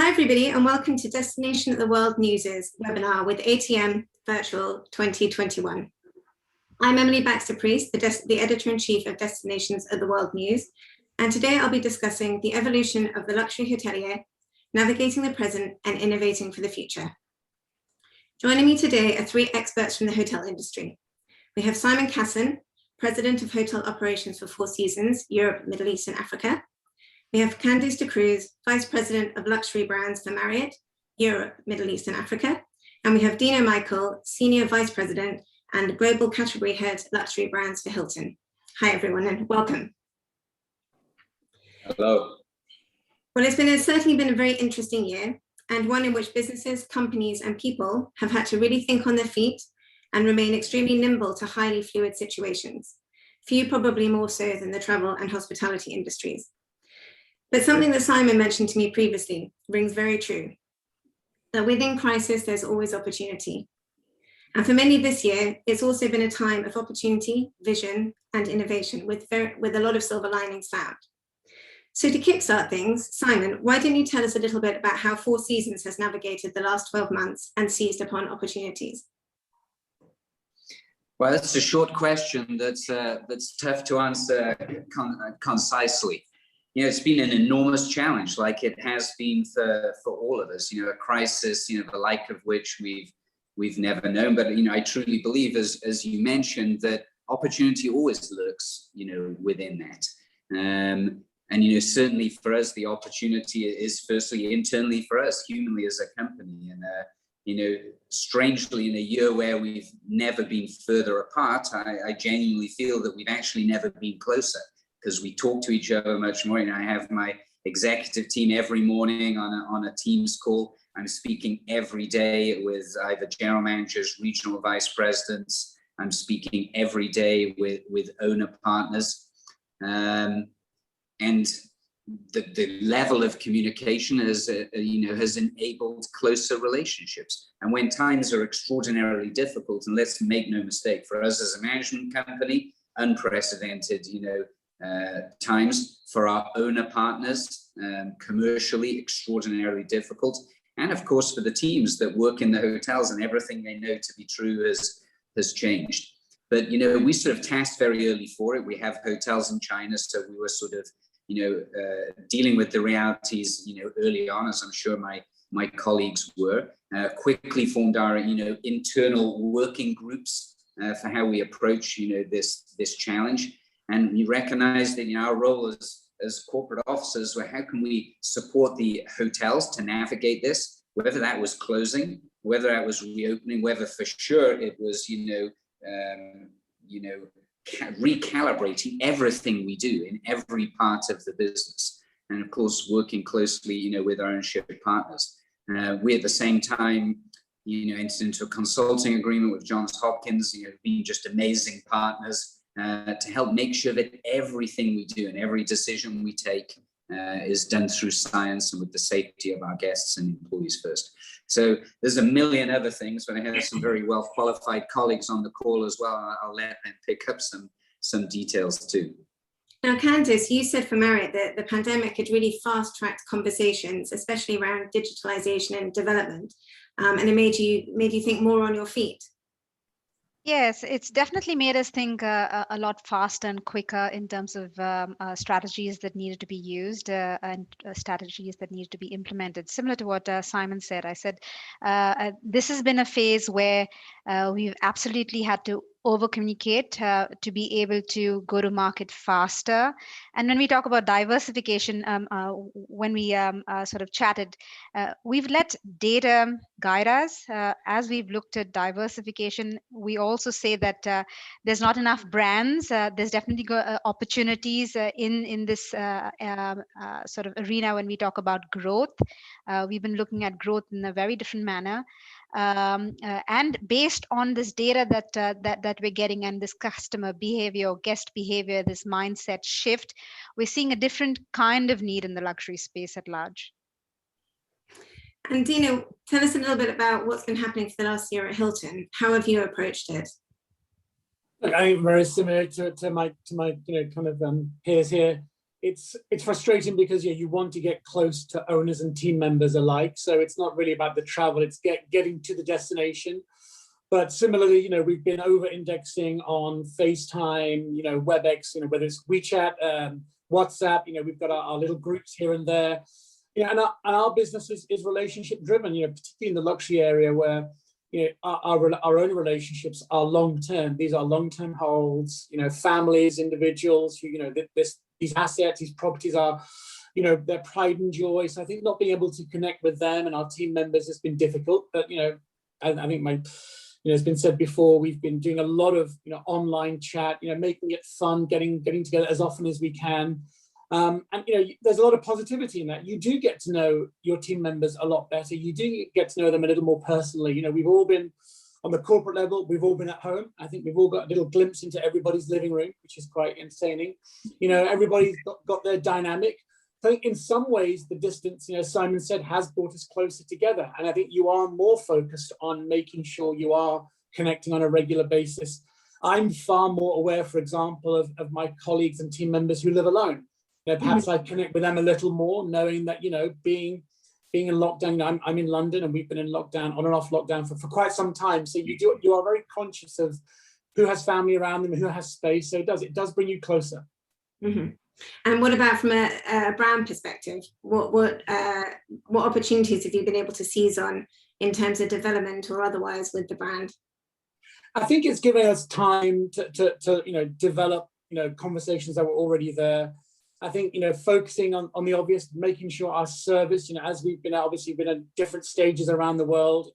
Hi everybody and welcome to Destination of the World News's webinar with ATM Virtual 2021. I'm Emily Baxter-Priest, the Editor-in-Chief of Destinations of the World News, and today I'll be discussing the evolution of the luxury hotelier, navigating the present and innovating for the future. Joining me today are three experts from the hotel industry. We have Simon Casson, President of Hotel Operations for Four Seasons, Europe, Middle East and Africa. We have Candice de Cruz, Vice President of Luxury Brands for Marriott, Europe, Middle East and Africa. And we have Dino Michael, Senior Vice President and Global Category Head, Luxury Brands for Hilton. Hi everyone and welcome. Hello. Well, it's certainly been a very interesting year, and one in which businesses, companies and people have had to really think on their feet and remain extremely nimble to highly fluid situations. Few probably more so than the travel and hospitality industries. But something that Simon mentioned to me previously rings very true, that within crisis, there's always opportunity. And for many this year, it's also been a time of opportunity, vision, and innovation with a lot of silver linings found. So to kickstart things, Simon, why don't you tell us a little bit about how Four Seasons has navigated the last 12 months and seized upon opportunities? Well, that's a short question that's tough to answer concisely. You know, it's been an enormous challenge, like it has been for all of us. You know, a crisis, you know, the like of which we've never known. But you know, I truly believe, as you mentioned, that opportunity always lurks, you know, within that. And you know, certainly for us, the opportunity is firstly internally for us, humanly as a company, and you know, strangely, in a year where we've never been further apart, I genuinely feel that we've actually never been closer, because we talk to each other much more. And I have my executive team every morning on a Teams call. I'm speaking every day with either general managers, regional vice presidents. I'm speaking every day with owner partners. And the level of communication has enabled closer relationships. And when times are extraordinarily difficult, and let's make no mistake, for us as a management company, unprecedented, you know, times, for our owner partners, commercially extraordinarily difficult, and of course for the teams that work in the hotels, and everything they know to be true has changed. But you know, we sort of tasked very early for it. We have hotels in China, so we were sort of, you know, dealing with the realities, you know, early on, as I'm sure my colleagues were. Quickly formed our, you know, internal working groups for how we approach, you know, this challenge. And we recognize that, you know, our role as corporate officers were, how can we support the hotels to navigate this, whether that was closing, whether that was reopening, whether for sure it was, you know, recalibrating everything we do in every part of the business. And of course, working closely, you know, with our ownership partners. We at the same time, you know, entered into a consulting agreement with Johns Hopkins, you know, being just amazing partners, to help make sure that everything we do and every decision we take is done through science and with the safety of our guests and employees first. So there's a million other things, but I have some very well qualified colleagues on the call as well. I'll let them pick up some details too. Now, Candice, you said for Marriott that the pandemic had really fast-tracked conversations, especially around digitalization and development, and it made you think more on your feet. Yes, it's definitely made us think a lot faster and quicker in terms of strategies that needed to be used and strategies that needed to be implemented. Similar to what Simon said, I said, this has been a phase where we've absolutely had to over-communicate to be able to go to market faster. And when we talk about diversification, when we sort of chatted, we've let data guide us. As we've looked at diversification, we also say that there's not enough brands. There's definitely opportunities in this sort of arena when we talk about growth. We've been looking at growth in a very different manner. And based on this data that we're getting and this customer behavior, guest behavior, this mindset shift, we're seeing a different kind of need in the luxury space at large. And Dino, tell us a little bit about what's been happening for the last year at Hilton. How have you approached it? Look, I think very similar to my you know, kind of peers here. it's frustrating because you want to get close to owners and team members alike. So it's not really about the travel, it's getting to the destination. But similarly, we've been over-indexing on FaceTime, WebEx, whether it's WeChat, WhatsApp, we've got our little groups here and there. And our business is relationship driven, particularly in the luxury area where our own relationships are long term. These are long term holds. Families, individuals who these assets, these properties are, their pride and joy. So I think not being able to connect with them and our team members has been difficult. But I think it's been said before, we've been doing a lot of online chat, making it fun, getting together as often as we can. And there's a lot of positivity in that. You do get to know your team members a lot better. You do get to know them a little more personally. We've all been on the corporate level, we've all been at home. I think we've all got a little glimpse into everybody's living room, which is quite entertaining. Everybody's got their dynamic. I think in some ways the distance, Simon said, has brought us closer together. And I think you are more focused on making sure you are connecting on a regular basis. I'm far more aware, for example, of my colleagues and team members who live alone. Perhaps I connect with them a little more, knowing that, being in lockdown, I'm in London and we've been in lockdown, on and off lockdown for quite some time. So you are very conscious of who has family around them, who has space. So it does bring you closer. Mm-hmm. And what about from a brand perspective? What opportunities have you been able to seize on in terms of development or otherwise with the brand? I think it's giving us time to develop conversations that were already there. I think focusing on the obvious, making sure our service, as we've been at different stages around the world,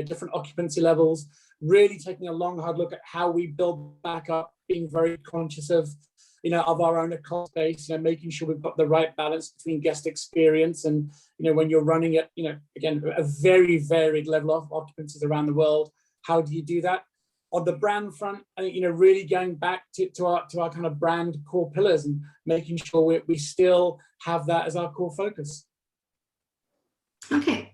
different occupancy levels, really taking a long hard look at how we build back up, being very conscious of our own cost base, making sure we've got the right balance between guest experience and, when you're running at, again, a very varied level of occupancies around the world, how do you do that? On the brand front, I think, really going back to our kind of brand core pillars and making sure we still have that as our core focus. Okay.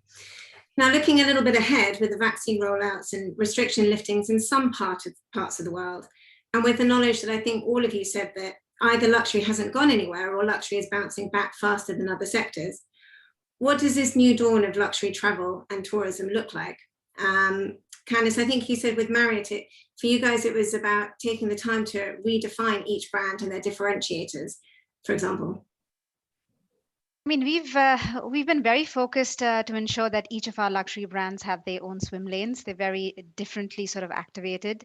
Now, looking a little bit ahead with the vaccine rollouts and restriction liftings in some parts of the world, and with the knowledge that I think all of you said that either luxury hasn't gone anywhere or luxury is bouncing back faster than other sectors, what does this new dawn of luxury travel and tourism look like? Candice, I think you said with Marriott, for you guys, it was about taking the time to redefine each brand and their differentiators, for example. I mean, we've been very focused to ensure that each of our luxury brands have their own swim lanes. They're very differently sort of activated.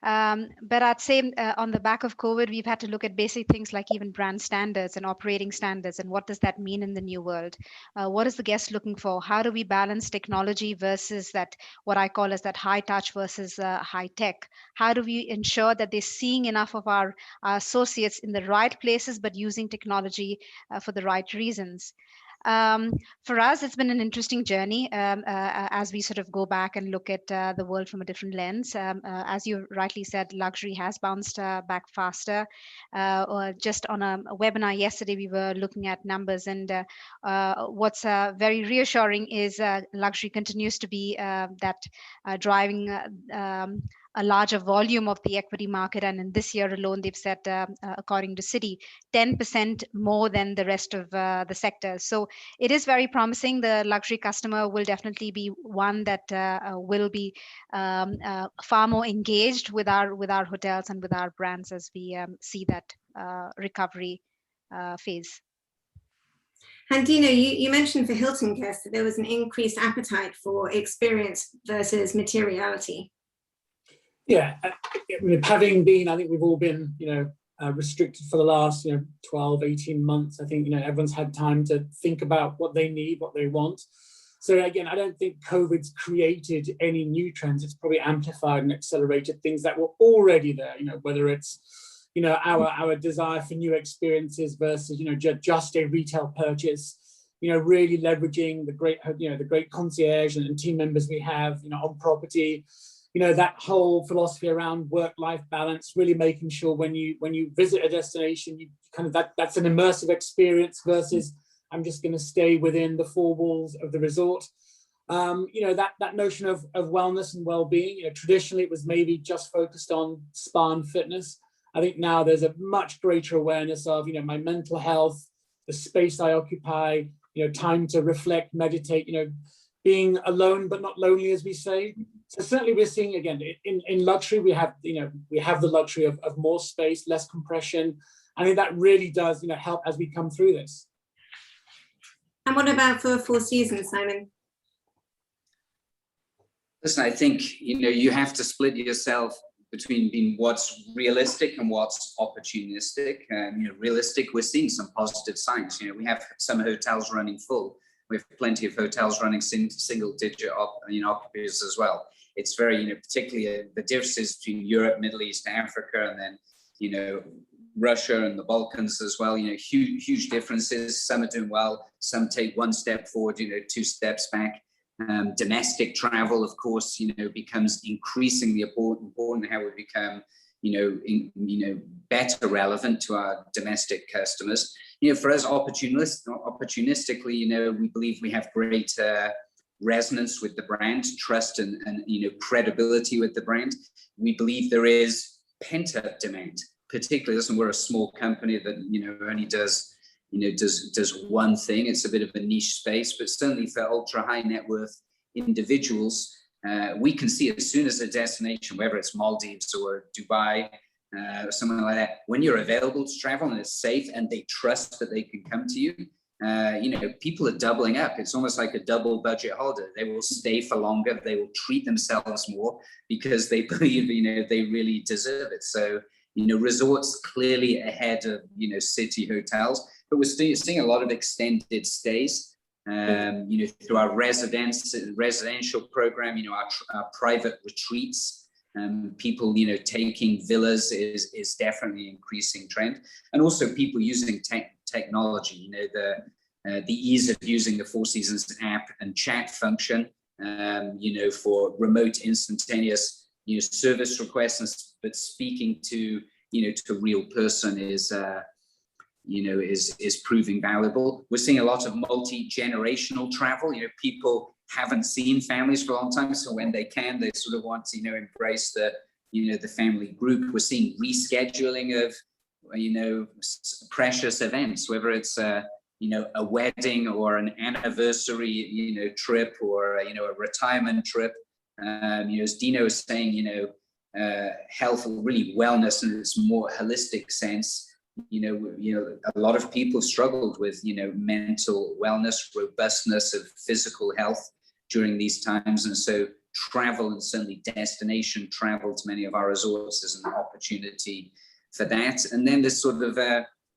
But I'd say on the back of COVID, we've had to look at basic things like even brand standards and operating standards. And what does that mean in the new world? What is the guest looking for? How do we balance technology versus that, what I call as that high touch versus high tech? How do we ensure that they're seeing enough of our associates in the right places, but using technology for the right reasons? For us, it's been an interesting journey as we sort of go back and look at the world from a different lens. As you rightly said, luxury has bounced back faster. Just on a webinar yesterday, we were looking at numbers, and what's very reassuring is luxury continues to be that driving a larger volume of the equity market. And in this year alone, they've said, according to Citi, 10% more than the rest of the sector. So it is very promising. The luxury customer will definitely be one that will be far more engaged with our hotels and with our brands as we see that recovery phase. And Dino, you mentioned for Hilton guests that there was an increased appetite for experience versus materiality. Yeah, having been, I think we've all been, restricted for the last, 12, 18 months. I think, everyone's had time to think about what they need, what they want. So again, I don't think COVID's created any new trends. It's probably amplified and accelerated things that were already there, whether it's, our desire for new experiences versus, just a retail purchase, really leveraging the great concierge and team members we have, on property. That whole philosophy around work-life balance, really making sure when you visit a destination, you kind of that's an immersive experience versus I'm just going to stay within the four walls of the resort. That notion of wellness and well-being. Traditionally, it was maybe just focused on spa and fitness. I think now there's a much greater awareness of my mental health, the space I occupy, time to reflect, meditate, being alone but not lonely, as we say. So certainly we're seeing, again, in luxury, we have the luxury of more space, less compression. I think that really does, help as we come through this. And what about for Four Seasons, Simon? Listen, I think, you have to split yourself between being what's realistic and what's opportunistic. Realistic, we're seeing some positive signs. We have some hotels running full. We have plenty of hotels running single-digit occupancies as well. It's very, particularly the differences between Europe, Middle East, Africa, and then, Russia and the Balkans as well. Huge differences. Some are doing well. Some take one step forward, 2 steps back. Domestic travel, of course, becomes increasingly important how we become, better relevant to our domestic customers. For us, opportunistically, we believe we have great resonance with the brand, trust and credibility with the brand. We believe there is pent-up demand, particularly, listen, we're a small company that, only does one thing. It's a bit of a niche space, but certainly for ultra high net worth individuals, we can see as soon as a destination, whether it's Maldives or Dubai, or something like that, when you're available to travel and it's safe and they trust that they can come to you, people are doubling up. It's almost like a double budget holiday. They will stay for longer. They will treat themselves more because they believe, they really deserve it. So, resorts clearly ahead of, city hotels, but we're still seeing a lot of extended stays, through our residential program, our private retreats. People, taking villas is definitely an increasing trend, and also people using technology. The ease of using the Four Seasons app and chat function, for remote instantaneous, service requests, but speaking to a real person is proving valuable. We're seeing a lot of multi-generational travel. People haven't seen families for a long time, so when they can, they sort of want to, embrace the family group. We're seeing rescheduling of, precious events, whether it's a wedding or an anniversary, trip, or a retirement trip. As Dino was saying, health, really wellness in its more holistic sense. A lot of people struggled with, mental wellness, robustness of physical health during these times. And so travel, and certainly destination travel to many of our resorts, is an opportunity for that. And then this sort of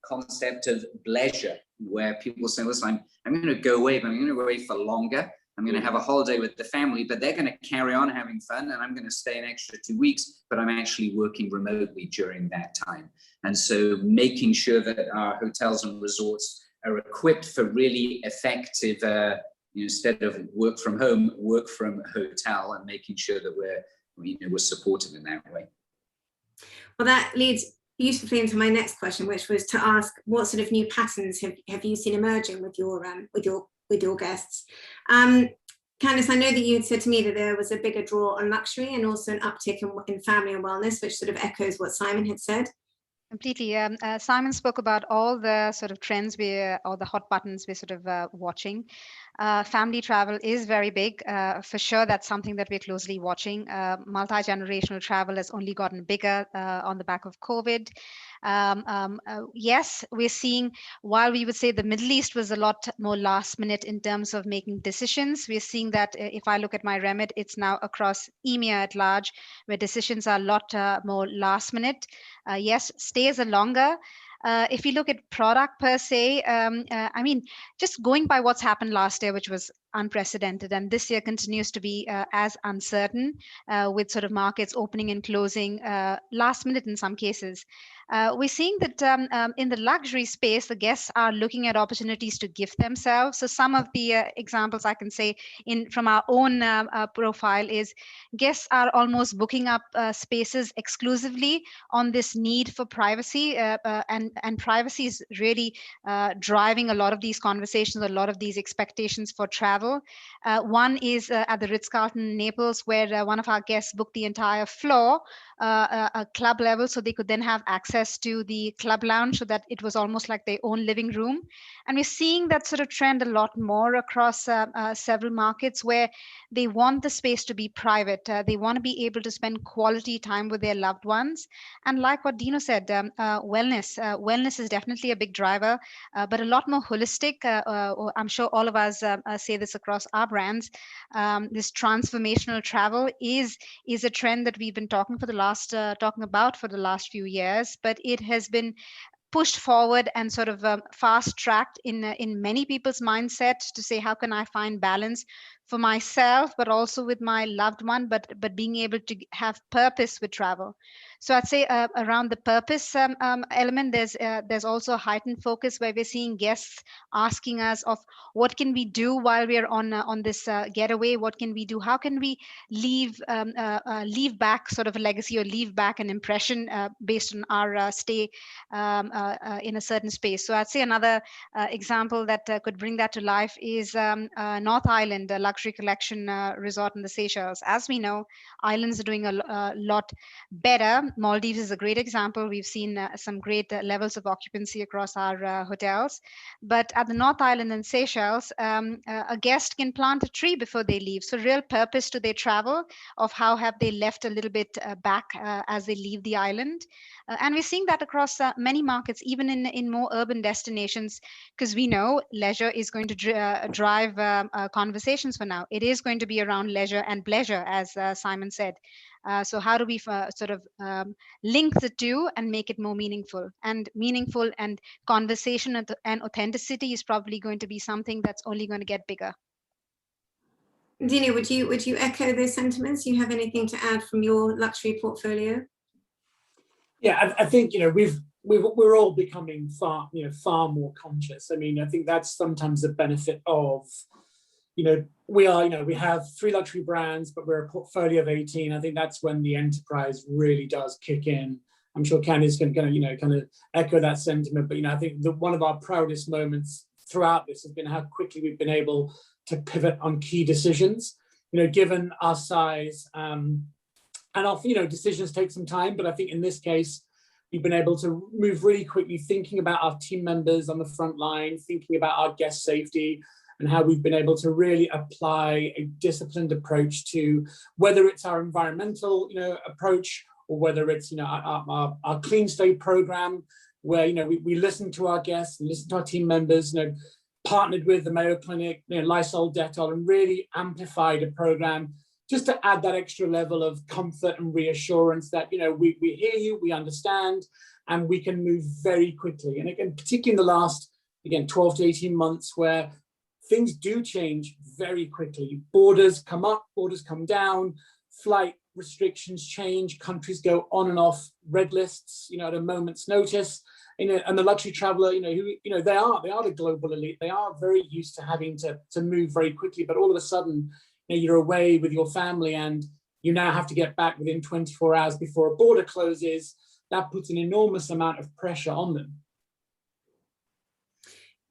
concept of leisure, where people say, listen, I'm going to go away, but I'm going to go away for longer. I'm going to have a holiday with the family, but they're going to carry on having fun, and I'm going to stay an extra 2 weeks, but I'm actually working remotely during that time. And so making sure that our hotels and resorts are equipped for really effective, instead of work from home, work from hotel, and making sure that we're supported in that way. Well, that leads beautifully into my next question, which was to ask, what sort of new patterns have you seen emerging with your guests? Candice, I know that you had said to me that there was a bigger draw on luxury and also an uptick in family and wellness, which sort of echoes what Simon had said. Completely. Simon spoke about all the sort of trends or the hot buttons we're sort of watching. Family travel is very big. For sure, that's something that we're closely watching. Multi-generational travel has only gotten bigger on the back of COVID. Yes, we're seeing, while we would say the Middle East was a lot more last minute in terms of making decisions, we're seeing that if I look at my remit, it's now across EMEA at large, where decisions are a lot more last minute. Yes, stays are longer. If you look at product per se, I mean, just going by what's happened last year, which was unprecedented, and this year continues to be as uncertain, with sort of markets opening and closing last minute in some cases. We're seeing that in the luxury space, the guests are looking at opportunities to gift themselves. So some of the examples I can say from our own profile is guests are almost booking up spaces exclusively on this need for privacy, and privacy is really driving a lot of these conversations, a lot of these expectations for travel. One is at the Ritz-Carlton Naples, where one of our guests booked the entire floor a club level, so they could then have access to the club lounge, so that it was almost like their own living room. And we're seeing that sort of trend a lot more across several markets, where they want the space to be private. They want to be able to spend quality time with their loved ones. And like what Dino said, wellness is definitely a big driver, but a lot more holistic. I'm sure all of us say this across our brands. This transformational travel is a trend that we've been talking about for the last few years, but it has been pushed forward and sort of fast tracked in many people's mindset to say, how can I find balance for myself, but also with my loved one, but being able to have purpose with travel. So I'd say around the purpose element, there's also a heightened focus, where we're seeing guests asking us of what can we do while we're on this getaway? What can we do? How can we leave back sort of a legacy, or leave back an impression based on our stay in a certain space? So I'd say another example that could bring that to life is North Island, a luxury collection resort in the Seychelles. As we know, islands are doing a lot better. Maldives is a great example. We've seen some great levels of occupancy across our hotels. But at the North Island and Seychelles, a guest can plant a tree before they leave. So real purpose to their travel, of how have they left a little bit back as they leave the island. And we're seeing that across many markets, even in more urban destinations, because we know leisure is going to drive conversations for now. It is going to be around leisure and pleasure, as Simon said. So how do we sort of link the two and make it more meaningful? And conversation and authenticity is probably going to be something that's only going to get bigger. Dina, would you echo those sentiments? You have anything to add from your luxury portfolio? Yeah, I think we're all becoming far more conscious. I mean, I think that's sometimes the benefit of, we have 3 luxury brands, but we're a portfolio of 18. I think that's when the enterprise really does kick in. I'm sure Candy's going to kind of echo that sentiment. But I think one of our proudest moments throughout this has been how quickly we've been able to pivot on key decisions. Given our size, and often, decisions take some time, but I think in this case, we've been able to move really quickly, thinking about our team members on the front line, thinking about our guest safety, and how we've been able to really apply a disciplined approach to whether it's our environmental, approach, or whether it's, our clean stay program, where, we listen to our guests and listen to our team members, partnered with the Mayo Clinic, Lysol, Dettol, and really amplified a program just to add that extra level of comfort and reassurance that, we hear you, we understand, and we can move very quickly. And again, particularly in the last, 12 to 18 months, where things do change very quickly. Borders come up, borders come down, flight restrictions change, countries go on and off red lists, at a moment's notice. And the luxury traveler, they are the global elite. They are very used to having to move very quickly, but all of a sudden, you're away with your family and you now have to get back within 24 hours before a border closes. That puts an enormous amount of pressure on them.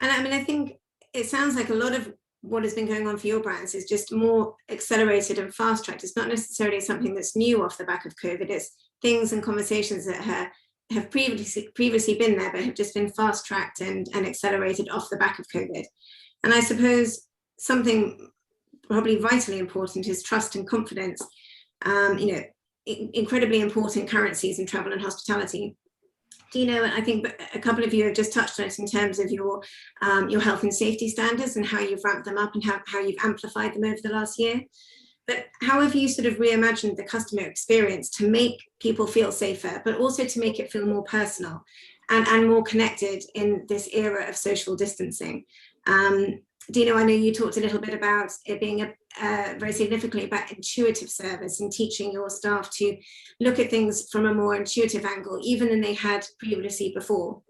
And I mean, I think it sounds like a lot of what has been going on for your brands is just more accelerated and fast-tracked. It's not necessarily something that's new off the back of COVID. It's things and conversations that have previously been there, but have just been fast-tracked and accelerated off the back of COVID. And I suppose something probably vitally important is trust and confidence. Incredibly important currencies in travel and hospitality. Dino, I think a couple of you have just touched on it in terms of your health and safety standards and how you've ramped them up and how you've amplified them over the last year. But how have you sort of reimagined the customer experience to make people feel safer, but also to make it feel more personal and more connected in this era of social distancing? Dino, I know you talked a little bit about it being very significantly about intuitive service and teaching your staff to look at things from a more intuitive angle, even than they had previously before.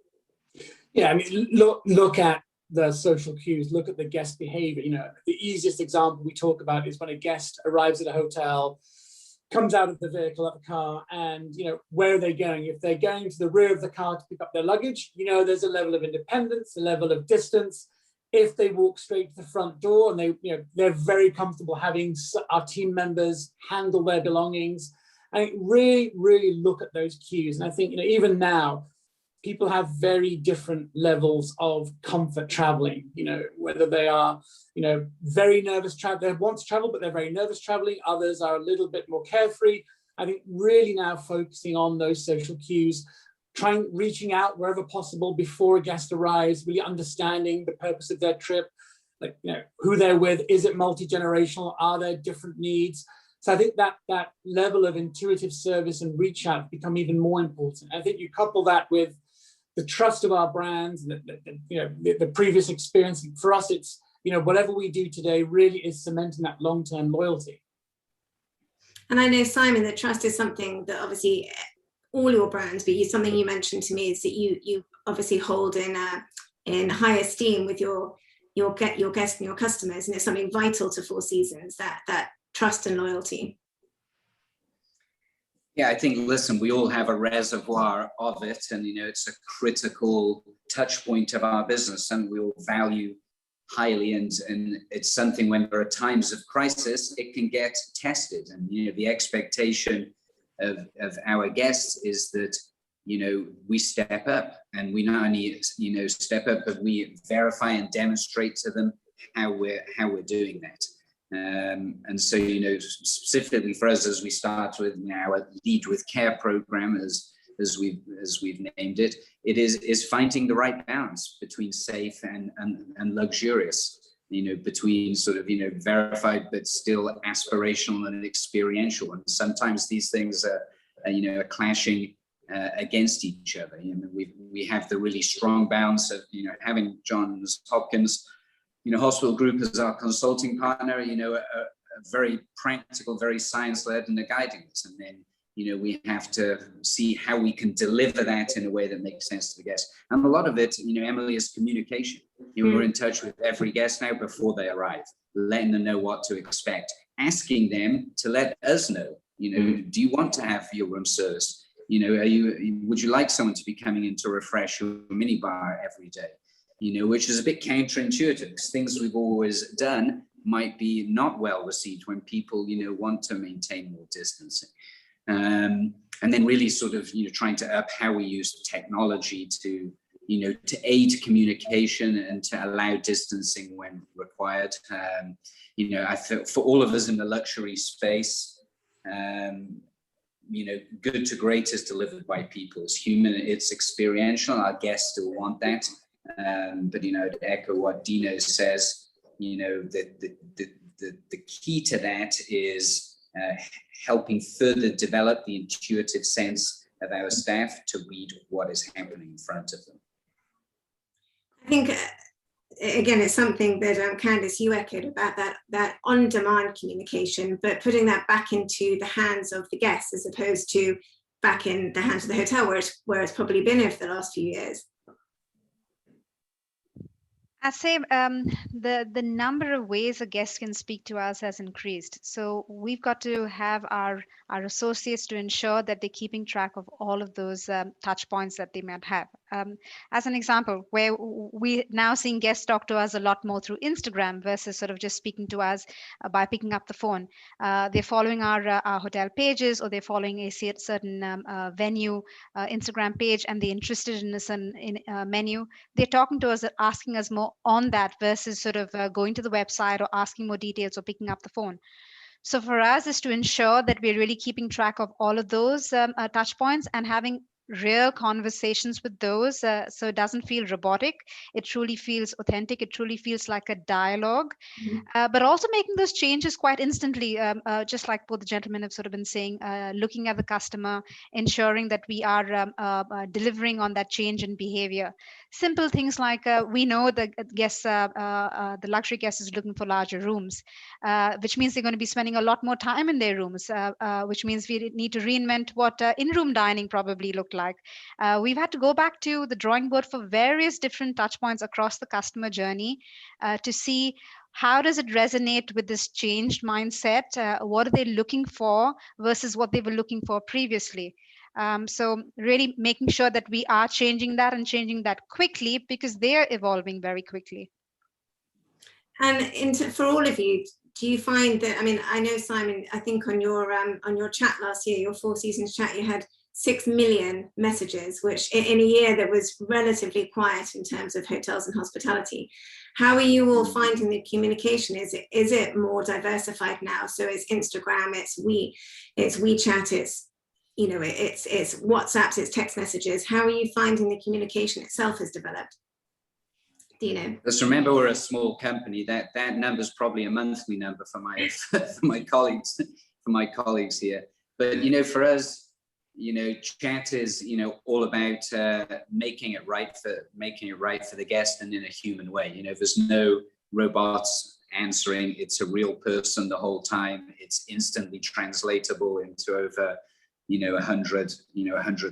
Yeah, I mean, look at the social cues, look at the guest behavior. The easiest example we talk about is when a guest arrives at a hotel, comes out of the vehicle, at the car, and where are they going? If they're going to the rear of the car to pick up their luggage, there's a level of independence, a level of distance. If they walk straight to the front door and they're very comfortable having our team members handle their belongings, I think really look at those cues. And I think, even now, people have very different levels of comfort traveling, whether they are, very nervous they want to travel, but they're very nervous traveling. Others are a little bit more carefree. I think really now focusing on those social cues, reaching out wherever possible before a guest arrives, really understanding the purpose of their trip, like, who they're with, is it multi-generational, are there different needs? So I think that level of intuitive service and reach out become even more important. I think you couple that with the trust of our brands, the previous experience. For us, it's, whatever we do today really is cementing that long-term loyalty. And I know, Simon, that trust is something that obviously all your brands, but something you mentioned to me is that you obviously hold in high esteem with your guests and your customers, and it's something vital to Four Seasons, that trust and loyalty. Yeah, I think, listen, we all have a reservoir of it, and it's a critical touch point of our business, and we all value highly, and it's something when there are times of crisis, it can get tested. And the expectation of our guests is that we step up, and we not only step up, but we verify and demonstrate to them how we're doing that. And so specifically for us, as we start with now a Lead with Care program, as we've named it, it is finding the right balance between safe and luxurious, between sort of verified but still aspirational and experiential. And sometimes these things are clashing against each other. We have the really strong balance of having Johns Hopkins Hospital Group as our consulting partner, a very practical, very science-led, and they're guiding us. And then we have to see how we can deliver that in a way that makes sense to the guest. And a lot of it, Emily, is communication. We're in touch with every guest now before they arrive, letting them know what to expect, asking them to let us know, do you want to have your room serviced? Would you like someone to be coming in to refresh your minibar every day? Which is a bit counterintuitive, because things we've always done might be not well received when people, want to maintain more distancing. And then really sort of, trying to up how we use technology to, to aid communication and to allow distancing when required. I feel for all of us in the luxury space, good to great is delivered by people. It's human, it's experiential. Our guests still want that. But to echo what Dino says, the key to that is helping further develop the intuitive sense of our staff to read what is happening in front of them. I think again, it's something that Candice, you echoed about that on-demand communication, but putting that back into the hands of the guests as opposed to back in the hands of the hotel, where it's probably been over the last few years. I'd say the number of ways a guest can speak to us has increased. So we've got to have our associates to ensure that they're keeping track of all of those touch points that they might have. As an example, where we now seeing guests talk to us a lot more through Instagram versus sort of just speaking to us by picking up the phone. They're following our hotel pages, or they're following a certain venue Instagram page, and they're interested in a certain menu. They're talking to us, asking us more on that versus sort of going to the website or asking more details or picking up the phone. So for us is to ensure that we're really keeping track of all of those touch points and having real conversations with those, so it doesn't feel robotic. It truly feels authentic. It truly feels like a dialogue. But also making those changes quite instantly, just like what the gentlemen have sort of been saying, looking at the customer, ensuring that we are delivering on that change in behavior. Simple things like we know the guests, the luxury guest is looking for larger rooms, which means they're going to be spending a lot more time in their rooms, which means we need to reinvent what in-room dining probably looked like. We've had to go back to the drawing board for various different touch points across the customer journey to see how does it resonate with this changed mindset? What are they looking for versus what they were looking for previously? So really making sure that we are changing that and changing that quickly, because they're evolving very quickly. And for all of you, do you find that, I mean, I know, Simon, I think on your chat last year, your Four Seasons chat, you had 6 million messages, which in a year that was relatively quiet in terms of hotels and hospitality. How are you all finding the communication? Is it more diversified now? So it's Instagram, it's WeChat, it's, you know, it's WhatsApps, it's text messages. How are you finding the communication itself has developed? Do you know? Let's remember we're a small company. That number is probably a monthly number for my colleagues here. But you know, for us, you know, chat is, you know, all about making it right for the guest and in a human way. You know, there's no robots answering. It's a real person the whole time. It's instantly translatable into over, you know, 100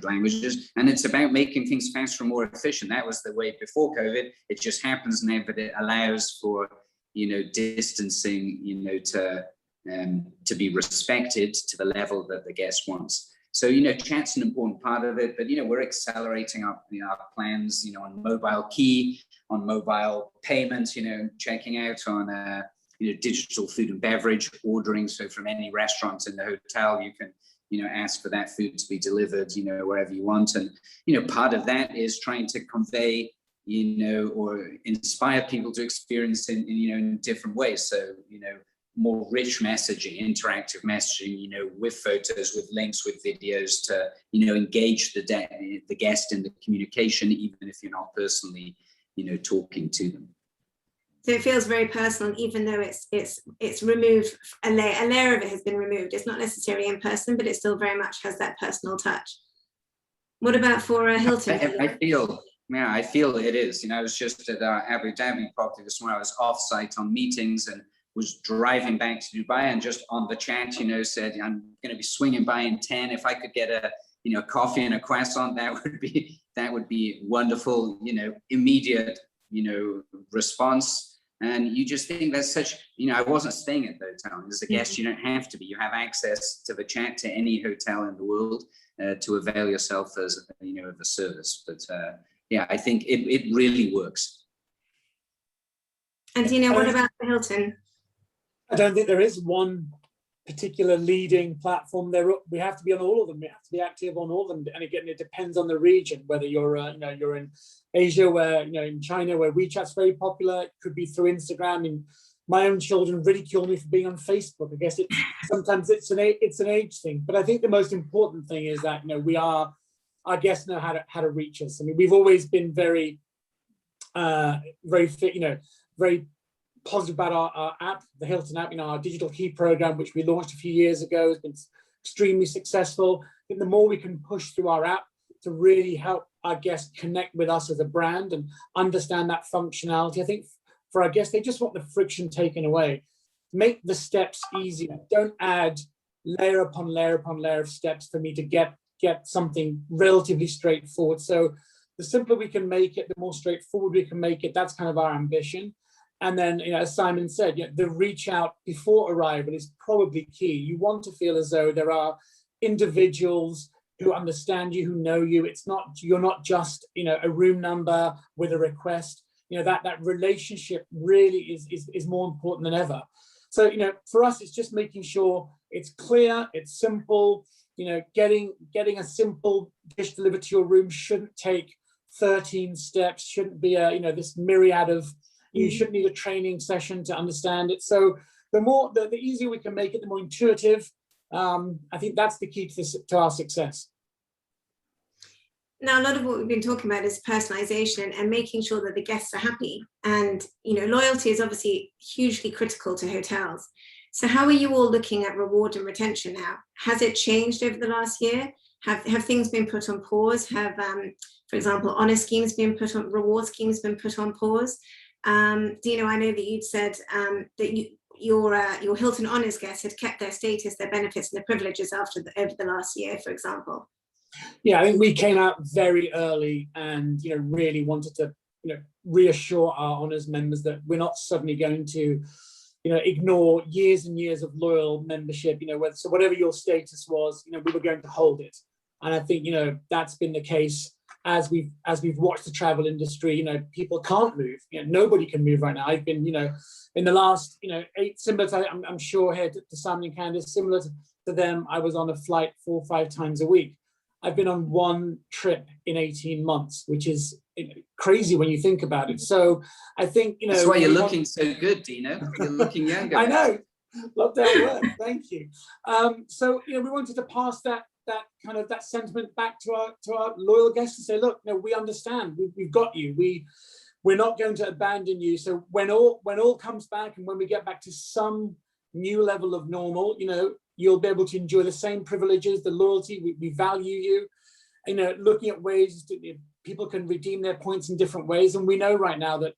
languages, and it's about making things faster and more efficient. That was the way before COVID. It just happens now that it allows for, you know, distancing, you know, to be respected to the level that the guest wants. So, you know, chat's an important part of it, but, you know, we're accelerating our plans, you know, on mobile key, on mobile payments, you know, checking out on, you know, digital food and beverage ordering. So from any restaurant in the hotel, you can, you know, ask for that food to be delivered, you know, wherever you want. And, you know, part of that is trying to convey, you know, or inspire people to experience you know, in different ways. So, you know, more rich messaging, interactive messaging, you know, with photos, with links, with videos to, you know, engage the guest in the communication, even if you're not personally, you know, talking to them. So it feels very personal, even though it's removed, a layer of it has been removed. It's not necessarily in person, but it still very much has that personal touch. What about for Hilton? I feel it is. You know, I was just at our Abu Dhabi property this morning. I was off-site on meetings and was driving back to Dubai, and just on the chat, you know, said, I'm going to be swinging by in 10. If I could get a, you know, coffee and a croissant, that would be wonderful. You know, immediate, you know, response. And you just think that's such, you know, I wasn't staying at the hotel. As a guest, you don't have to be. You have access to the chat to any hotel in the world to avail yourself as, you know, of the service. But yeah, I think it really works. And you know, what about the Hilton? I don't think there is one particular leading platform. We have to be on all of them. We have to be active on all of them. And again, it depends on the region. Whether you're, you know, you're in Asia, where, you know, in China, where WeChat's very popular. It could be through Instagram. And my own children ridicule me for being on Facebook. I guess sometimes it's an age thing. But I think the most important thing is that, you know, our guests know how to reach us. I mean, we've always been very fit, you know, very positive about our app, the Hilton app. You know, our digital key program, which we launched a few years ago, has been extremely successful. I think the more we can push through our app to really help our guests connect with us as a brand and understand that functionality. I think for our guests, they just want the friction taken away. Make the steps easier. Don't add layer upon layer upon layer of steps for me to get something relatively straightforward. So the simpler we can make it, the more straightforward we can make it. That's kind of our ambition. And then, you know, as Simon said, you know, the reach out before arrival is probably key. You want to feel as though there are individuals who understand you, who know you. You're not just, you know, a room number with a request. You know, that relationship really is more important than ever. So, you know, for us, it's just making sure it's clear, it's simple. You know, getting a simple dish delivered to your room shouldn't take 13 steps, shouldn't be a, you know, this myriad of, you shouldn't need a training session to understand it. So the easier we can make it, the more intuitive. I think that's the key to our success. Now, a lot of what we've been talking about is personalization and making sure that the guests are happy. And, you know, loyalty is obviously hugely critical to hotels. So how are you all looking at reward and retention now? Has it changed over the last year? Have things been put on pause? Have, for example, honor schemes been put on, reward schemes been put on pause? Dino, I know that you'd said that your Hilton Honors guests had kept their status, their benefits, and their privileges over the last year, for example. Yeah, I think we came out very early and, you know, really wanted to, you know, reassure our Honors members that we're not suddenly going to, you know, ignore years and years of loyal membership. You know, so whatever your status was, you know, we were going to hold it. And I think, you know, that's been the case as we've watched the travel industry, people can't move. Nobody can move right now. I've been, in the last, 8, similar to, I'm sure here to Simon and Candice, similar to them, I was on a flight 4 or 5 times a week. I've been on 1 trip in 18 months, which is crazy when you think about it. So I think, that's why you're looking so good, Dino. You're looking younger. I know. Lockdown work. Thank you. So we wanted to pass that sentiment back to our loyal guests and say, look, we understand. We've got you. We're not going to abandon you. So when all comes back, and when we get back to some new level of normal, you'll be able to enjoy the same privileges, the loyalty. We value you. Looking at ways people can redeem their points in different ways, and we know right now that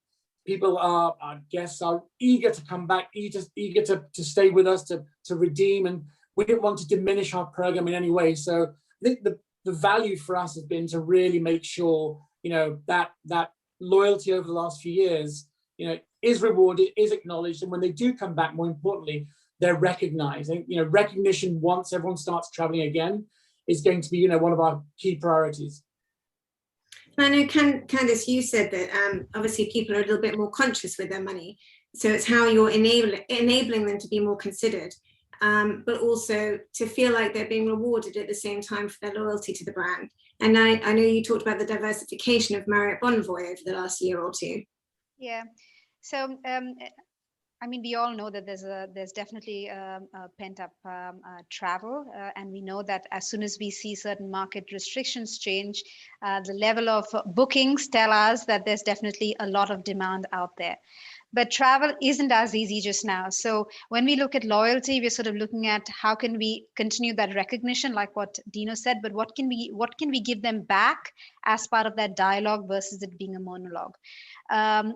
our guests are eager to come back, eager to stay with us, to redeem, and we didn't want to diminish our program in any way. So I think the value for us has been to really make sure, that loyalty over the last few years, is rewarded, is acknowledged, and when they do come back, more importantly, they're recognized. And, recognition once everyone starts traveling again is going to be, one of our key priorities. I know, Candice, you said that obviously people are a little bit more conscious with their money. So it's how you're enabling them to be more considered, but also to feel like they're being rewarded at the same time for their loyalty to the brand. And I know you talked about the diversification of Marriott Bonvoy over the last year or two. Yeah. So we all know that there's definitely a pent-up travel, and we know that as soon as we see certain market restrictions change, the level of bookings tell us that there's definitely a lot of demand out there. But travel isn't as easy just now. So when we look at loyalty, we're sort of looking at how can we continue that recognition, like what Dino said, but what can we give them back as part of that dialogue versus it being a monologue.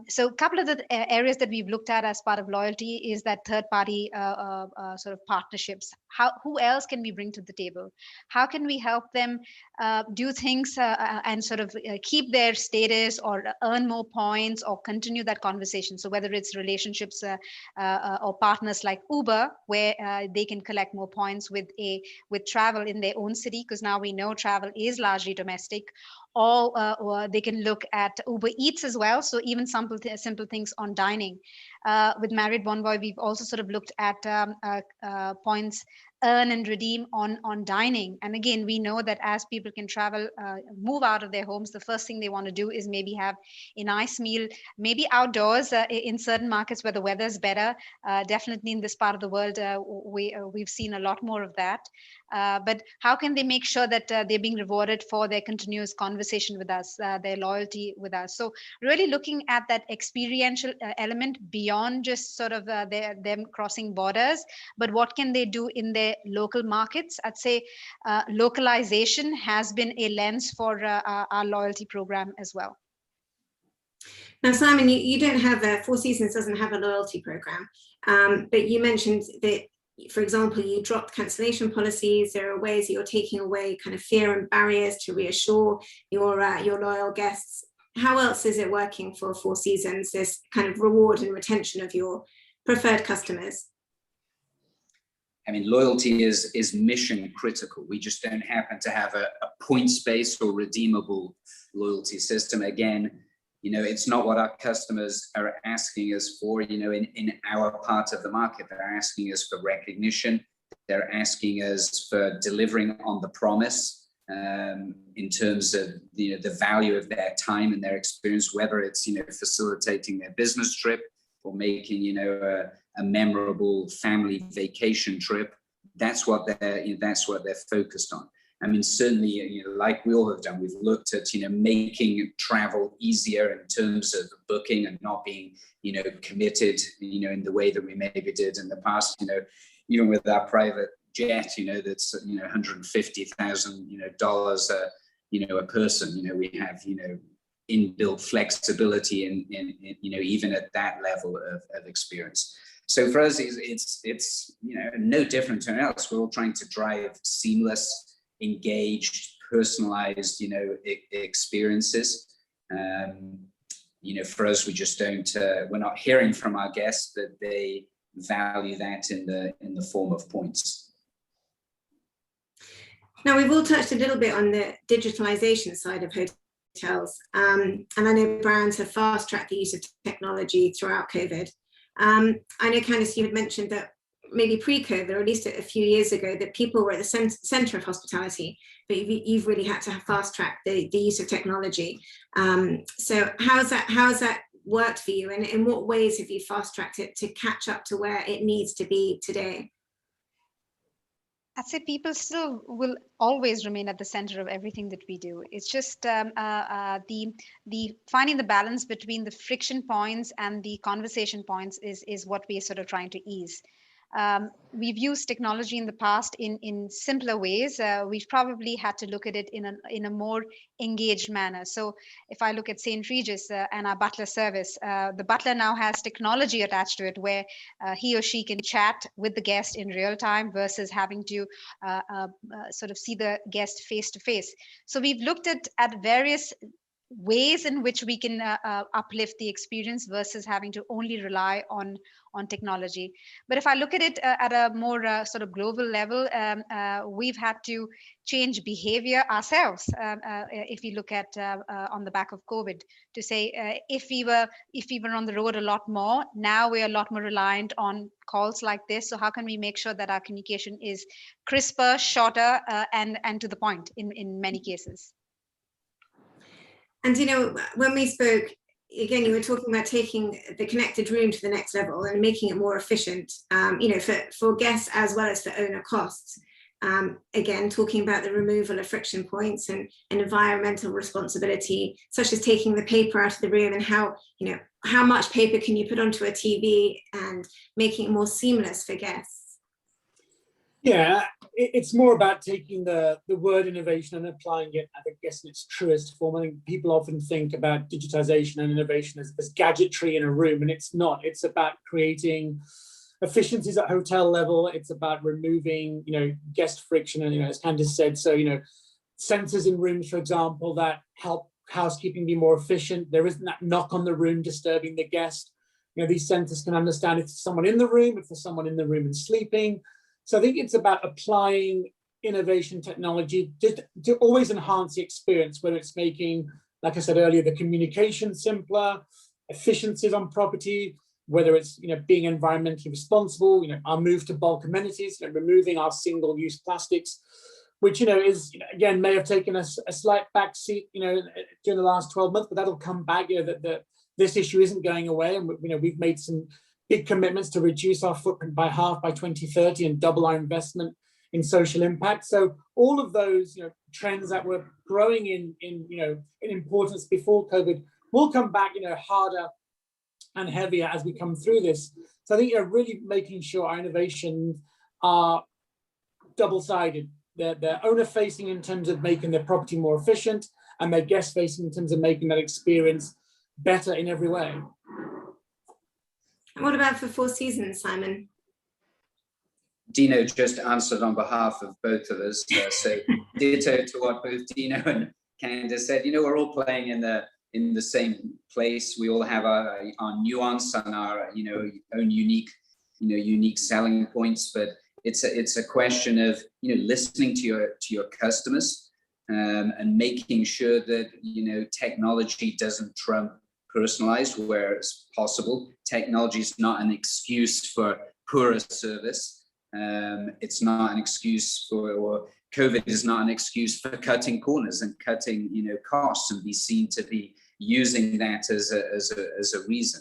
So a couple of the areas that we've looked at as part of loyalty is that third-party sort of partnerships. Who else can we bring to the table? How can we help them do things and sort of keep their status or earn more points or continue that conversation? So whether it's relationships or partners like Uber, where they can collect more points with travel in their own city, because now we know travel is largely domestic, or they can look at Uber Eats as well. So even simple things on dining. With Marriott Bonvoy, we've also sort of looked at points earn and redeem on dining. And again, we know that as people can travel, move out of their homes, the first thing they want to do is maybe have a nice meal, maybe outdoors in certain markets where the weather is better. Definitely in this part of the world, we've seen a lot more of that. But how can they make sure that they're being rewarded for their continuous conversation with us, their loyalty with us? So really looking at that experiential element beyond just sort of them crossing borders, but what can they do in their local markets? I'd say localization has been a lens for our loyalty program as well. Now, Simon, you don't have Four Seasons doesn't have a loyalty program, but you mentioned that, for example, you dropped cancellation policies. There are ways that you're taking away kind of fear and barriers to reassure your loyal guests. How else is it working for Four Seasons, this kind of reward and retention of your preferred customers? I mean, loyalty is mission critical. We just don't happen to have a points-based or redeemable loyalty system. Again, it's not what our customers are asking us for, in our part of the market. They're asking us for recognition. They're asking us for delivering on the promise in terms of the value of their time and their experience, whether it's, facilitating their business trip or making, a memorable family vacation trip. That's what they're focused on. I mean, certainly, like we all have done, we've looked at, making travel easier in terms of booking and not being, committed, in the way that we maybe did in the past, even with our private jet, that's, $150,000, dollars, a person, we have, inbuilt flexibility in even at that level of experience. So for us, it's no different to anyone else. We're all trying to drive seamless, engaged, personalized, experiences. For us, we just don't. We're not hearing from our guests that they value that in the form of points. Now, we've all touched a little bit on the digitalization side of hotels. And I know brands have fast-tracked the use of technology throughout COVID. I know, Candice, you had mentioned that maybe pre-COVID, or at least a few years ago, that people were at the center of hospitality, but you've really had to have fast-track the use of technology. So how's that worked for you, and in what ways have you fast-tracked it to catch up to where it needs to be today? I'd say people still will always remain at the center of everything that we do. It's just the finding the balance between the friction points and the conversation points is what we're sort of trying to ease. We've used technology in the past in simpler ways. We've probably had to look at it in a more engaged manner. So if I look at St. Regis and our butler service, the butler now has technology attached to it where he or she can chat with the guest in real time versus having to sort of see the guest face to face. So we've looked at various ways in which we can uplift the experience versus having to only rely on technology. But if I look at it at a more sort of global level, we've had to change behavior ourselves. If we look at on the back of COVID, to say if we were on the road a lot more, now we're a lot more reliant on calls like this. So how can we make sure that our communication is crisper, shorter, and to the point in many cases? And, you know, when we spoke, again, you were talking about taking the connected room to the next level and making it more efficient, you know, for guests as well as for owner costs. Again, talking about the removal of friction points and environmental responsibility, such as taking the paper out of the room, and how, you know, how much paper can you put onto a TV and making it more seamless for guests. Yeah, it's more about taking the word innovation and applying it, I guess, in its truest form. I think people often think about digitization and innovation as gadgetry in a room, and it's not. It's about creating efficiencies at hotel level. It's about removing, you know, guest friction, and, you know, as Candice said, so, you know, sensors in rooms, for example, that help housekeeping be more efficient. There isn't that knock on the room disturbing the guest. You know, these sensors can understand if there's someone in the room, if there's someone in the room and sleeping. So I think it's about applying innovation technology to always enhance the experience, whether it's making, like I said earlier, the communication simpler, efficiencies on property, whether it's, you know, being environmentally responsible, you know, our move to bulk amenities, you know, removing our single-use plastics, which, you know, is, you know, again, may have taken us a slight backseat, you know, during the last 12 months, but that'll come back. You know, that this issue isn't going away, and, you know, we've made some big commitments to reduce our footprint by half by 2030 and double our investment in social impact. So all of those, you know, trends that were growing in you know, in importance before COVID will come back, you know, harder and heavier as we come through this. So I think, you know, really making sure our innovations are double-sided. They're owner-facing in terms of making their property more efficient, and they're guest-facing in terms of making that experience better in every way. What about for Four Seasons, Simon? Dino just answered on behalf of both of us. So ditto to what both Dino and Candice said. You know, we're all playing in the same place. We all have our nuance and our, you know, own unique selling points. But it's a question of, you know, listening to your customers and making sure that, you know, technology doesn't trump personalized where it's possible. Technology is not an excuse for poorer service. It's not an excuse or COVID is not an excuse for cutting corners and cutting, you know, costs, and be seen to be using that as a reason.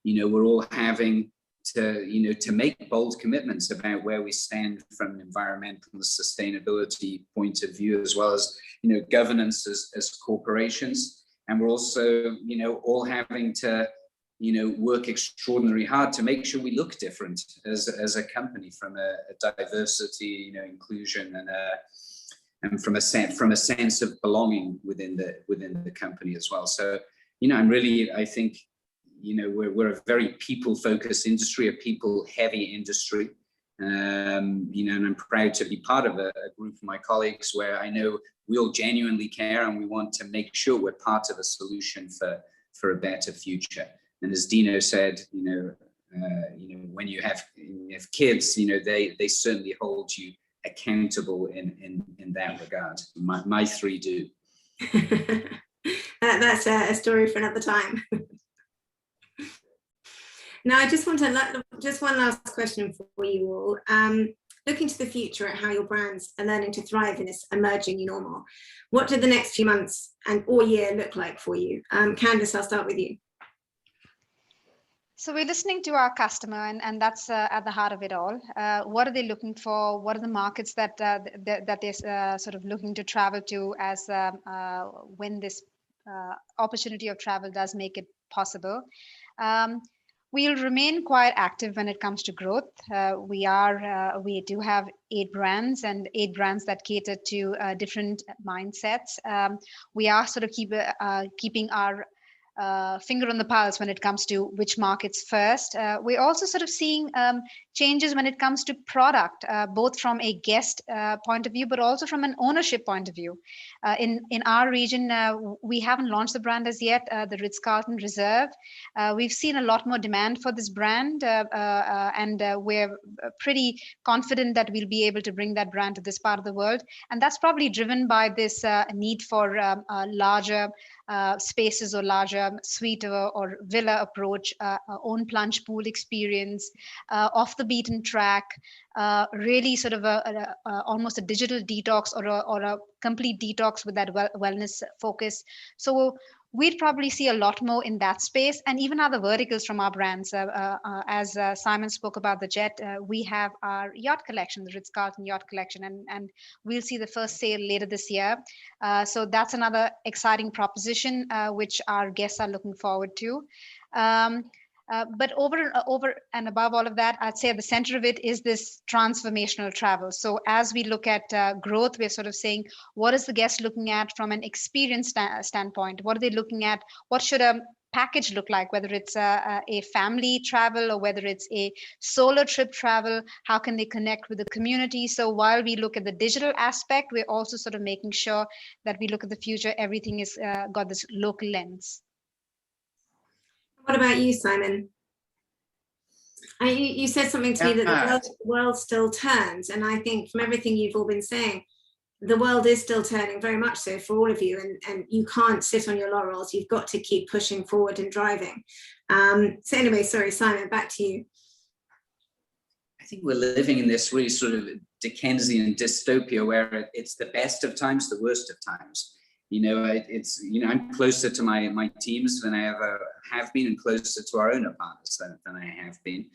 You know, we're all having to, you know, to make bold commitments about where we stand from an environmental and sustainability point of view, as well as, you know, governance as corporations. And we're also, you know, all having to, you know, work extraordinarily hard to make sure we look different as a company, from a diversity, you know, inclusion, and from a sense of belonging within the company as well. So, you know, I think, you know, we're a very people-focused industry, a people-heavy industry. You know, and I'm proud to be part of a group of my colleagues where I know we all genuinely care, and we want to make sure we're part of a solution for a better future. And as Dino said, you know, when you have kids, you know, they certainly hold you accountable in that regard. My three do. That's a story for another time. Now, I just want to, just one last question for you all. Looking to the future at how your brands are learning to thrive in this emerging new normal, what do the next few months and or year look like for you? Candice, I'll start with you. So we're listening to our customer, and that's at the heart of it all. What are they looking for? What are the markets that they're sort of looking to travel to as when this opportunity of travel does make it possible? We'll remain quite active when it comes to growth. We do have 8 brands and 8 brands that cater to different mindsets. We are sort of keeping our finger on the pulse when it comes to which markets first. We're also sort of seeing changes when it comes to product, both from a guest point of view, but also from an ownership point of view. In our region, we haven't launched the brand as yet, the Ritz-Carlton Reserve. We've seen a lot more demand for this brand, and we're pretty confident that we'll be able to bring that brand to this part of the world. And that's probably driven by this need for larger spaces or larger suite or villa approach, own plunge pool experience, off the beaten track, really sort of almost a digital detox or a complete detox with that wellness focus. So we'd probably see a lot more in that space, and even other verticals from our brands. As Simon spoke about the jet, we have our yacht collection, the Ritz-Carlton yacht collection, and we'll see the first sale later this year. So that's another exciting proposition, which our guests are looking forward to. But over and above all of that, I'd say at the center of it is this transformational travel. So as we look at growth, we're sort of saying, what is the guest looking at from an experience standpoint? What are they looking at? What should a package look like, whether it's a family travel or whether it's a solo trip travel? How can they connect with the community? So while we look at the digital aspect, we're also sort of making sure that we look at the future, everything is got this local lens. What about you, Simon? You said something to me that the world still turns, and I think from everything you've all been saying, the world is still turning, very much so for all of you, and you can't sit on your laurels. You've got to keep pushing forward and driving. So anyway, sorry, Simon, back to you. I think we're living in this really sort of Dickensian dystopia where it's the best of times, the worst of times. You know, I'm closer to my teams than I ever have been, and closer to our owner partners than I have been.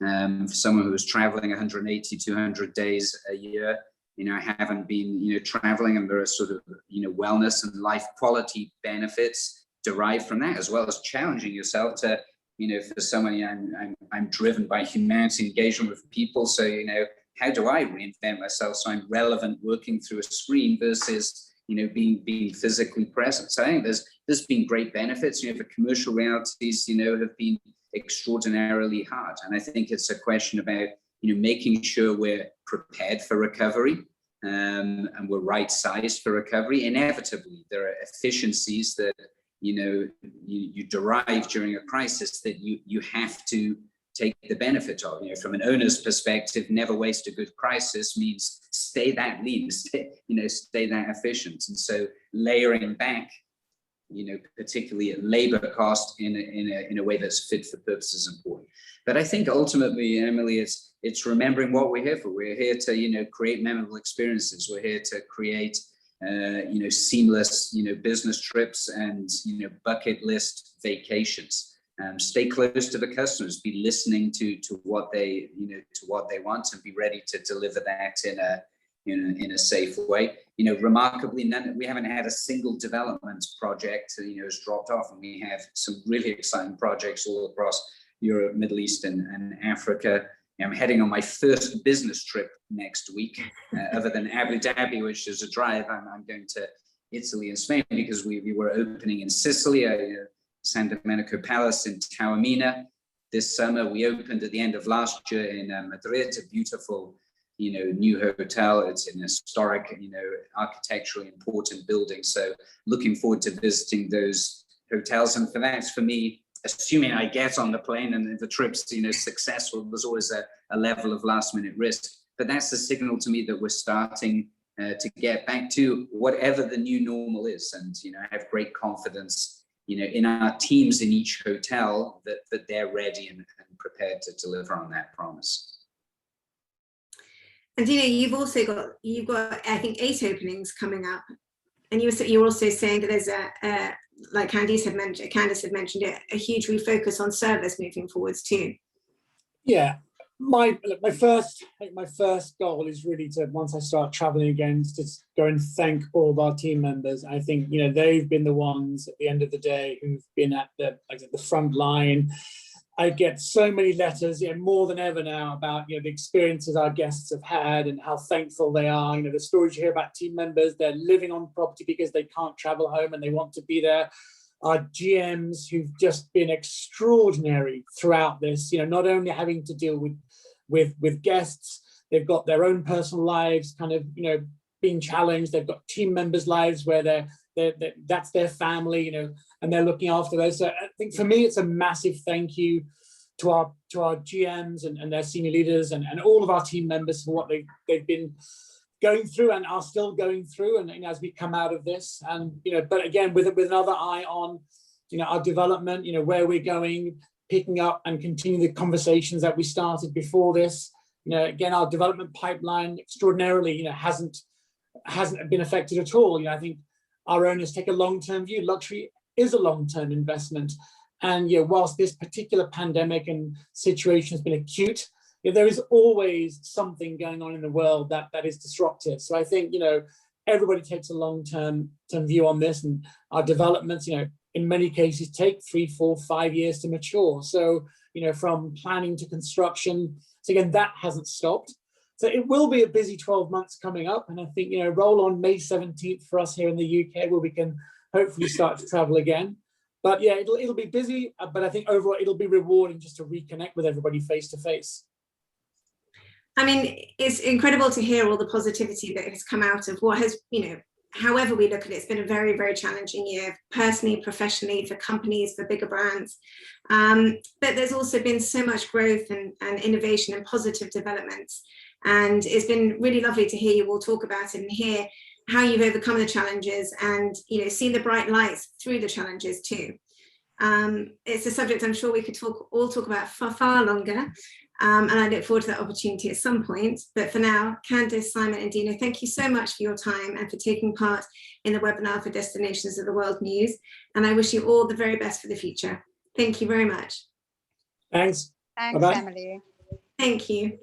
For someone who was traveling 180, 200 days a year, you know, I haven't been, you know, traveling, and there are sort of, you know, wellness and life quality benefits derived from that, as well as challenging yourself to, you know, for somebody, I'm driven by humanity, engagement with people. So, you know, how do I reinvent myself so I'm relevant working through a screen versus, you know, being physically present? So I think there's been great benefits. You know, the commercial realities, you know, have been extraordinarily hard. And I think it's a question about, you know, making sure we're prepared for recovery, and we're right-sized for recovery. Inevitably, there are efficiencies that, you know, you derive during a crisis that you have to take the benefit of. You know, from an owner's perspective, never waste a good crisis means stay that lean, stay that efficient. And so layering back, you know, particularly at labor cost in a way that's fit for purpose is important. But I think ultimately, Emily, it's remembering what we're here for. We're here to, you know, create memorable experiences. We're here to create, you know, seamless, you know, business trips and, you know, bucket list vacations. Stay close to the customers, be listening to what they, you know, to what they want, and be ready to deliver that in a safe way. You know, remarkably, we haven't had a single development project, you know, has dropped off, and we have some really exciting projects all across Europe, Middle East, and Africa. I'm heading on my first business trip next week, other than Abu Dhabi, which is a drive. I'm going to Italy and Spain because we were opening in Sicily, San Domenico Palace in Taormina. This summer, we opened at the end of last year in Madrid, a beautiful, you know, new hotel. It's an historic, you know, architecturally important building. So looking forward to visiting those hotels. And for me, assuming I get on the plane and the trip's, you know, successful, there's always a level of last minute risk. But that's the signal to me that we're starting to get back to whatever the new normal is. And, I have great confidence, in our teams in each hotel that they're ready and prepared to deliver on that promise. And you've also got, I think, 8 openings coming up. And you're also saying that there's like Candice had mentioned it, a huge refocus on service moving forwards too. Yeah, my first goal is really to, once I start traveling again, to go and thank all of our team members. I think they've been the ones at the end of the day who've been at the front line. I get so many letters, more than ever now, about the experiences our guests have had and how thankful they are. The stories you hear about team members, they're living on property because they can't travel home and they want to be there. Our GMs who've just been extraordinary throughout this, not only having to deal with guests, they've got their own personal lives kind of, being challenged. They've got team members' lives where that's their family, and they're looking after those. So I think for me, it's a massive thank you to our GMs and their senior leaders and all of our team members for what they've been going through and are still going through, and as we come out of this, and but again with another eye on our development, where we're going, picking up and continuing the conversations that we started before this. Again, our development pipeline extraordinarily hasn't been affected at all. I think our owners take a long-term view. Luxury is a long-term investment, and whilst this particular pandemic and situation has been acute, there is always something going on in the world that is disruptive. So I think everybody takes a long-term view on this, and our developments in many cases take 3, 4, 5 years to mature. So from planning to construction, so again, that hasn't stopped. So it will be a busy 12 months coming up, and I think roll on May 17th for us here in the UK, where we can hopefully start to travel again. But yeah, it'll be busy, but I think overall it'll be rewarding just to reconnect with everybody face to face. I mean, it's incredible to hear all the positivity that has come out of what has, however we look at it, it's been a very, very challenging year, personally, professionally, for companies, for bigger brands. But there's also been so much growth and innovation and positive developments. And it's been really lovely to hear you all talk about it and hear how you've overcome the challenges and, seen the bright lights through the challenges too. It's a subject I'm sure we could all talk about for far longer. And I look forward to that opportunity at some point. But for now, Candice, Simon and Dina, thank you so much for your time and for taking part in the webinar for Destinations of the World News. And I wish you all the very best for the future. Thank you very much. Thanks. Thanks, Bye-bye. Emily. Thank you.